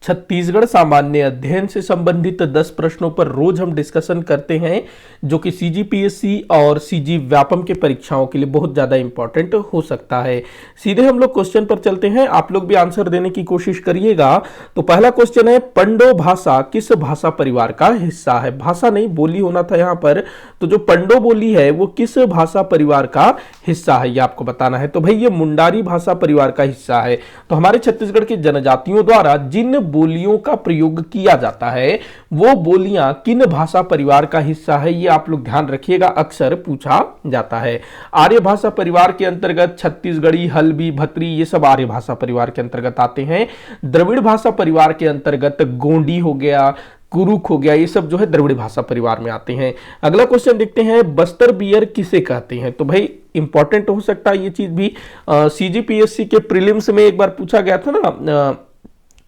छत्तीसगढ़ सामान्य अध्ययन से संबंधित 10 प्रश्नों पर रोज हम डिस्कशन करते हैं, जो कि सीजीपीएससी और सीजी व्यापम के परीक्षाओं के लिए बहुत ज्यादा इंपॉर्टेंट हो सकता है। सीधे हम लोग क्वेश्चन पर चलते हैं, आप लोग भी आंसर देने की कोशिश करिएगा। तो पहला क्वेश्चन है, पंडो भाषा किस भाषा परिवार का हिस्सा है? भाषा नहीं, बोली होना था यहां पर। तो जो पंडो बोली है वो किस भाषा परिवार का हिस्सा है, ये आपको बताना है। तो भाई ये मुंडारी भाषा परिवार का हिस्सा है। तो हमारे छत्तीसगढ़ की जनजातियों द्वारा जिन बोलियों का प्रयोग किया जाता है वो बोलियां किन भाषा परिवार का हिस्सा है, ये आप लोग ध्यान रखिएगा, अक्सर पूछा जाता है। आर्य भाषा परिवार के अंतर्गत छत्तीसगढ़ी, हल्बी, भत्री ये सब आर्य भाषा परिवार के अंतर्गत आते हैं। द्रविड़ भाषा परिवार के अंतर्गत गोंडी हो गया, कुरुक हो गया, ये सब जो है द्रविड़ भाषा परिवार में आते हैं। अगला क्वेश्चन देखते हैं, बस्तर बियर किसे कहते हैं? तो भाई इंपॉर्टेंट हो सकता है ये चीज भी, सीजीपीएससी के प्रीलिम्स में एक बार पूछा गया था ना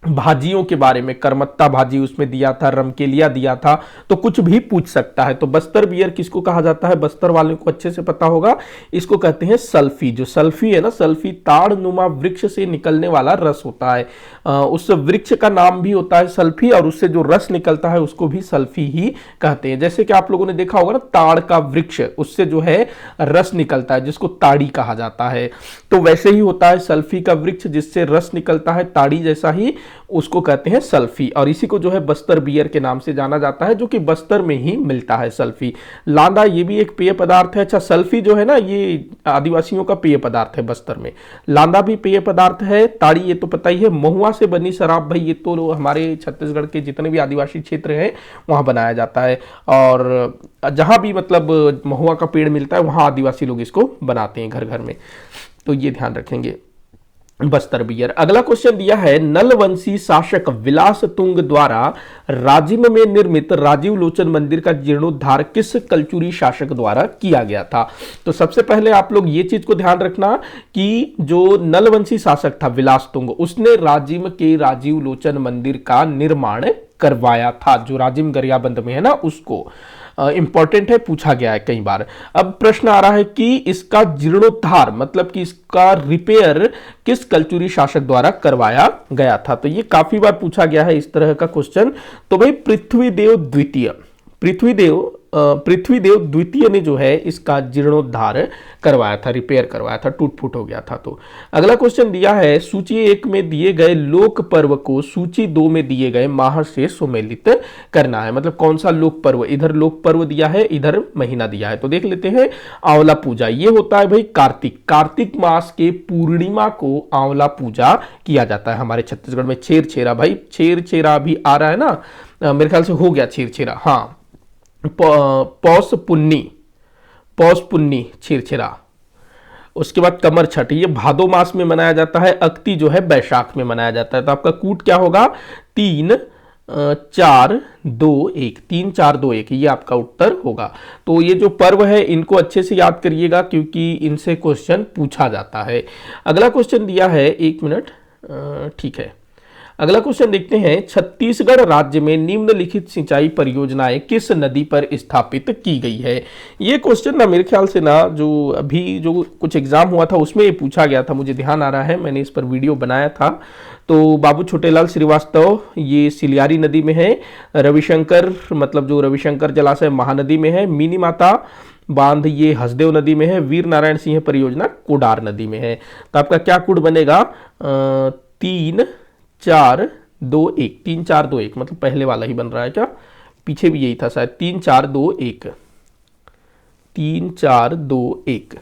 भाजियों के बारे में, करमत्ता भाजी उसमें दिया था, रमकेलिया दिया था, तो कुछ भी पूछ सकता है। तो बस्तर बियर किसको कहा जाता है? बस्तर वाले को अच्छे से पता होगा, इसको कहते हैं सल्फी। जो सल्फी है ना, सल्फी ताड़ नुमा वृक्ष से निकलने वाला रस होता है, उस वृक्ष का नाम भी होता है सल्फी, और उससे जो रस निकलता है उसको भी सल्फी ही कहते हैं। जैसे कि आप लोगों ने देखा होगा ना, ताड़ का वृक्ष, उससे जो है रस निकलता है जिसको ताड़ी कहा जाता है। तो वैसे ही होता है सल्फी का वृक्ष जिससे रस निकलता है, ताड़ी जैसा ही, उसको कहते हैं सल्फी। और इसी को जो है बस्तर बियर के नाम से जाना जाता है, जो कि बस्तर में ही मिलता है सल्फी। लांदा ये भी एक पेय पदार्थ है। अच्छा, सल्फी जो है ना ये आदिवासियों का पेय पदार्थ है बस्तर में। लांदा भी पेय पदार्थ है। ताड़ी ये तो पता ही है। महुआ से बनी शराब, भाई ये तो हमारे छत्तीसगढ़ के जितने भी आदिवासी क्षेत्र हैं वहां बनाया जाता है, और जहां भी मतलब महुआ का पेड़ मिलता है वहां आदिवासी लोग इसको बनाते हैं घर घर में। तो ये ध्यान रखेंगे, बस्तर बियर। अगला क्वेश्चन दिया है, नलवंशी शासक विलास तुंग द्वारा राजिम में निर्मित राजीव लोचन मंदिर का जीर्णोद्धार किस कलचुरी शासक द्वारा किया गया था? तो सबसे पहले आप लोग ये चीज को ध्यान रखना कि जो नलवंशी शासक था विलास तुंग, उसने राजिम के राजीव लोचन मंदिर का निर्माण करवाया था, जो राजिम गरियाबंद में है ना, उसको। इंपॉर्टेंट है, पूछा गया है कई बार। अब प्रश्न आ रहा है कि इसका जीर्णोद्धार मतलब कि इसका रिपेयर किस कलचुरी शासक द्वारा करवाया गया था? तो ये काफी बार पूछा गया है इस तरह का क्वेश्चन। तो भाई पृथ्वीदेव द्वितीय, पृथ्वीदेव द्वितीय ने जो है इसका जीर्णोद्धार करवाया था, रिपेयर करवाया था, टूट फूट हो गया था। तो अगला क्वेश्चन दिया है, सूची 1 में दिए गए लोक पर्व को सूची 2 में दिए गए माह से सुमेलित करना है। मतलब कौन सा लोक पर्व, इधर लोक पर्व दिया है, इधर महीना दिया है। तो देख लेते हैं, आंवला पूजा, ये होता है भाई कार्तिक मास के पूर्णिमा को आंवला पूजा किया जाता है हमारे छत्तीसगढ़ में। छेरछेरा, भाई छेरछेरा अभी आ रहा है ना, मेरे ख्याल से हो गया छेरछेरा, हाँ, पौष पुन्नी छेरछेरा। उसके बाद कमर छठ, ये भादो मास में मनाया जाता है। अक्ति जो है बैसाख में मनाया जाता है। तो आपका कूट क्या होगा? 3 4 2 1, 3 4 2 1, ये आपका उत्तर होगा। तो ये जो पर्व है इनको अच्छे से याद करिएगा क्योंकि इनसे क्वेश्चन पूछा जाता है। अगला क्वेश्चन दिया है, 1 मिनट, ठीक है। अगला क्वेश्चन देखते हैं, छत्तीसगढ़ राज्य में निम्नलिखित सिंचाई परियोजनाएं किस नदी पर स्थापित की गई है? ये क्वेश्चन ना मेरे ख्याल से ना जो अभी जो कुछ एग्जाम हुआ था उसमें ये पूछा गया था, मुझे ध्यान आ रहा है, मैंने इस पर वीडियो बनाया था। तो बाबू छोटेलाल श्रीवास्तव, ये सिलियारी नदी में है। रविशंकर, मतलब जो रविशंकर जलाशय महानदी में है। मिनी माता बांध ये हसदेव नदी में है। वीर नारायण सिंह परियोजना कोडार नदी में है। तो आपका क्या कोड बनेगा? 3 4 2 1, 3 4 2 1, मतलब पहले वाला ही बन रहा है क्या? पीछे भी यही था शायद, 3 4 2 1, 3 4 2 1।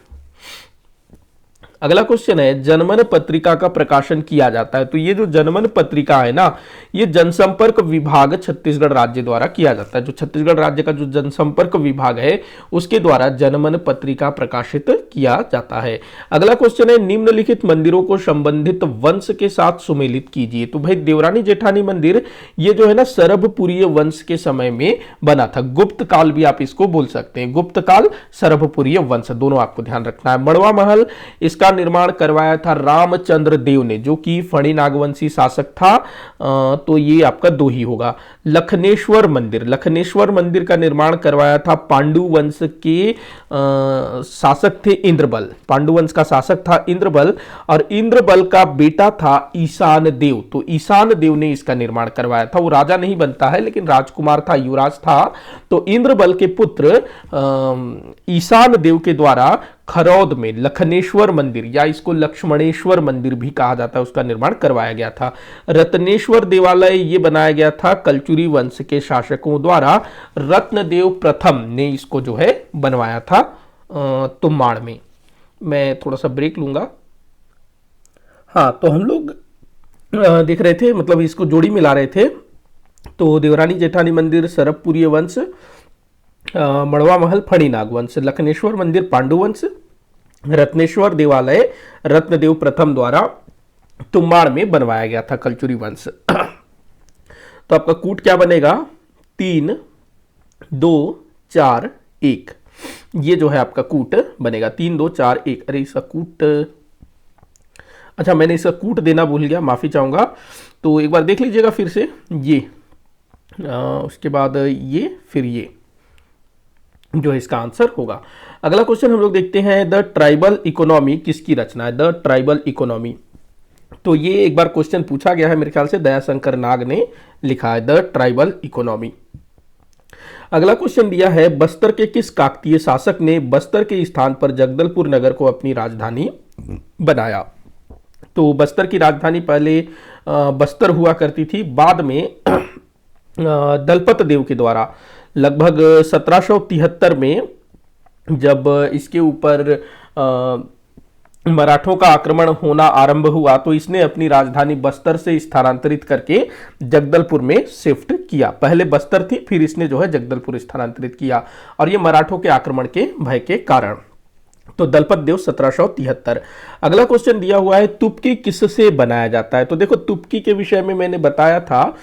अगला क्वेश्चन है, जनमन पत्रिका का प्रकाशन किया जाता है। तो ये जो जनमन पत्रिका है ना, ये जनसंपर्क विभाग छत्तीसगढ़ राज्य द्वारा किया जाता है। जो छत्तीसगढ़ राज्य का जो जनसंपर्क विभाग है उसके द्वारा जनमन पत्रिका प्रकाशित किया जाता है। अगला क्वेश्चन है, निम्नलिखित मंदिरों को संबंधित वंश के साथ सुमेलित कीजिए। तो भाई देवरानी जेठानी मंदिर ये जो है ना सरभपुरीय वंश के समय में बना था। गुप्त काल भी आप इसको बोल सकते हैं, गुप्त काल, सरभपुरीय वंश, दोनों आपको ध्यान रखना है। मड़वा महल, इसका निर्माण करवाया था रामचंद्र देव ने, जो कि फणी नागवंशी शासक था। तो ये आपका 2 ही होगा। लखनेश्वर मंदिर का निर्माण करवाया था पांडु वंश के शासक थे इंद्रबल। पांडु वंश का शासक था इंद्रबल, और इंद्रबल का बेटा था ईशान देव। तो ईशान देव ने इसका निर्माण करवाया था। वो राजा नहीं बनता है, लेकिन राजकुमार था, युवराज था। तो इंद्रबल के पुत्र ईशान देव के द्वारा खरौद में लखनेश्वर मंदिर, या इसको लक्ष्मणेश्वर मंदिर भी कहा जाता है, उसका निर्माण करवाया गया था। रत्नेश्वर देवालय ये बनाया गया था कलचुरी वंश के शासकों द्वारा। रत्नदेव प्रथम ने इसको जो है बनवाया था तुम्बाड़ में। मैं थोड़ा सा ब्रेक लूंगा। हाँ, तो हम लोग देख रहे थे, मतलब इसको जोड़ी मिला रहे थे। तो देवरानी जेठानी मंदिर सरबपुरीय वंश, मड़वा महल फणी नागवंश, लखनेश्वर मंदिर पांडुवंश, रत्नेश्वर देवालय रत्नदेव प्रथम द्वारा तुम्बाड़ में बनवाया गया था कलचुरी वंश। तो आपका कूट क्या बनेगा? 3 2 4 1। ये जो है आपका कूट बनेगा 3 2 4 1। अरे इसका कूट, अच्छा मैंने इसका कूट देना भूल गया, माफी चाहूंगा। तो एक बार देख लीजिएगा फिर से। ये उसके बाद ये, फिर ये जो है इसका आंसर होगा। अगला क्वेश्चन हम लोग देखते हैं, द ट्राइबल इकोनॉमी किसकी रचना है? द ट्राइबल इकोनॉमी, तो ये एक बार क्वेश्चन पूछा गया है, मेरे ख्याल से दयाशंकर नाग ने लिखा है, द ट्राइबल इकोनॉमी। अगला क्वेश्चन दिया है, बस्तर के किस काकतीय शासक ने बस्तर के स्थान पर जगदलपुर नगर को अपनी राजधानी बनाया? तो बस्तर की राजधानी पहले बस्तर हुआ करती थी, बाद में दलपत देव के द्वारा लगभग 1773 में जब इसके ऊपर मराठों का आक्रमण होना आरंभ हुआ, तो इसने अपनी राजधानी बस्तर से स्थानांतरित करके जगदलपुर में शिफ्ट किया। पहले बस्तर थी, फिर इसने जो है जगदलपुर स्थानांतरित किया, और ये मराठों के आक्रमण के भय के कारण। तो दलपत देव 1773। अगला क्वेश्चन दिया हुआ है, तुपकी किससे बनाया जाता है? तो देखो, तुपकी के विषय में मैंने बताया था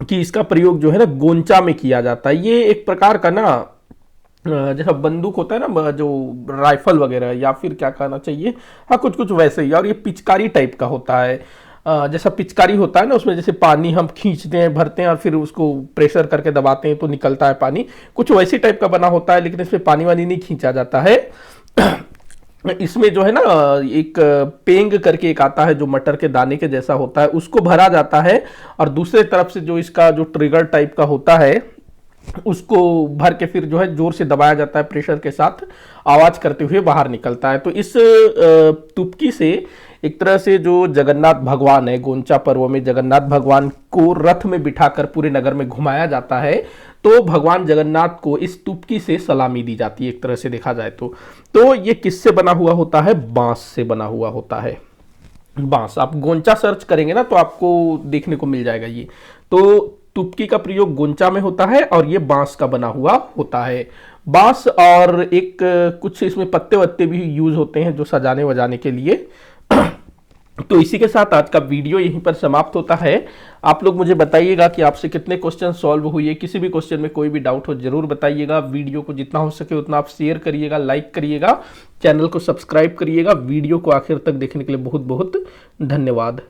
कि इसका प्रयोग जो है ना गोंचा में किया जाता है। ये एक प्रकार का ना जैसा बंदूक होता है ना, जो राइफल वगैरह, या फिर क्या कहना चाहिए, हाँ कुछ कुछ वैसे ही। और ये पिचकारी टाइप का होता है, जैसा पिचकारी होता है ना, उसमें जैसे पानी हम खींचते हैं, भरते हैं, और फिर उसको प्रेशर करके दबाते हैं तो निकलता है पानी, कुछ वैसी टाइप का बना होता है। लेकिन इसमें पानी वानी नहीं खींचा जाता है। इसमें जो है ना एक पेंग करके एक आता है, जो मटर के दाने के जैसा होता है, उसको भरा जाता है, और दूसरे तरफ से जो इसका जो ट्रिगर टाइप का होता है उसको भर के फिर जो है जोर से दबाया जाता है, प्रेशर के साथ आवाज करते हुए बाहर निकलता है। तो इस तुपकी से एक तरह से जो जगन्नाथ भगवान है, गोंचा पर्व में जगन्नाथ भगवान को रथ में बिठाकर पूरे नगर में घुमाया जाता है, तो भगवान जगन्नाथ को इस तुपकी से सलामी दी जाती है, एक तरह से देखा जाए तो ये किससे बना हुआ होता है? बांस से बना हुआ होता है। बांस, आप गोंचा सर्च करेंगे ना तो आपको देखने को मिल जाएगा ये। तो तुपकी का प्रयोग गोंचा में होता है, और ये बांस का बना हुआ होता है। बांस, और एक कुछ इसमें पत्ते वत्ते भी यूज होते हैं जो सजाने वजाने के लिए। तो इसी के साथ आज का वीडियो यहीं पर समाप्त होता है। आप लोग मुझे बताइएगा कि आपसे कितने क्वेश्चन सॉल्व हुए। किसी भी क्वेश्चन में कोई भी डाउट हो जरूर बताइएगा। वीडियो को जितना हो सके उतना आप शेयर करिएगा, लाइक करिएगा, चैनल को सब्सक्राइब करिएगा। वीडियो को आखिर तक देखने के लिए बहुत बहुत धन्यवाद।